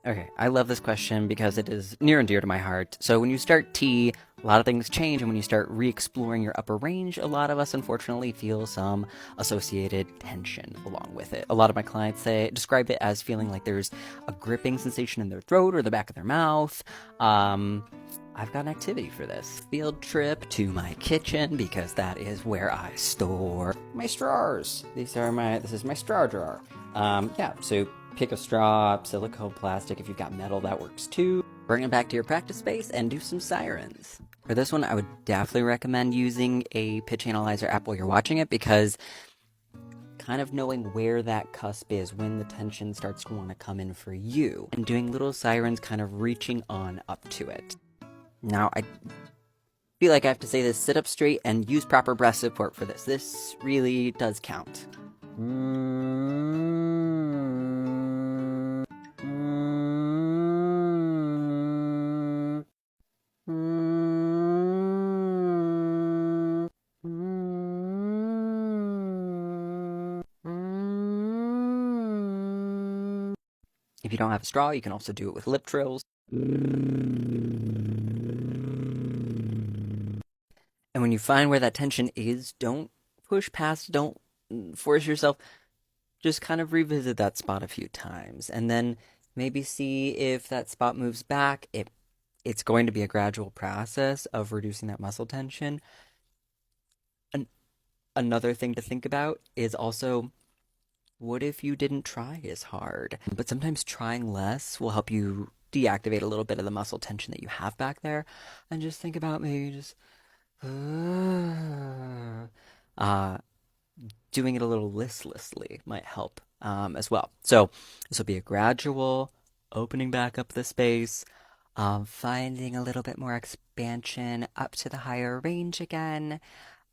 Okay, I love this question because it is near and dear to my heart. So when you start T, a lot of things change, and when you start re-exploring your upper range, a lot of us unfortunately feel some associated tension along with it. A lot of my clients describe it as feeling like there's a gripping sensation in their throat or the back of their mouth. I've got an activity for this. Field trip to my kitchen because that is where I store my straws. This is my straw drawer. Yeah, so pick a straw, silicone, plastic. If you've got metal, that works too. Bring it back to your practice space and do some sirens. For this one, I would definitely recommend using a pitch analyzer app while you're watching it because kind of knowing where that cusp is when the tension starts to want to come in for you and doing little sirens kind of reaching on up to it. Now, I feel like I have to say this, sit up straight and use proper breath support for this. This really does count. If you don't have a straw, you can also do it with lip trills. And when you find where that tension is, don't push past, don't force yourself. Just kind of revisit that spot a few times and then maybe see if that spot moves back. It's going to be a gradual process of reducing that muscle tension. An- Another thing to think about is also what if you didn't try as hard? But sometimes trying less will help you deactivate a little bit of the muscle tension that you have back there. And just think about maybe just uh, doing it a little listlessly might help as well. So this will be a gradual opening back up the space, finding a little bit more expansion up to the higher range again.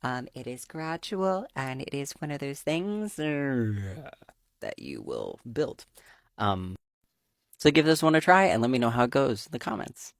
It is gradual and it is one of those things that you will build. Um, so give this one a try and let me know how it goes in the comments.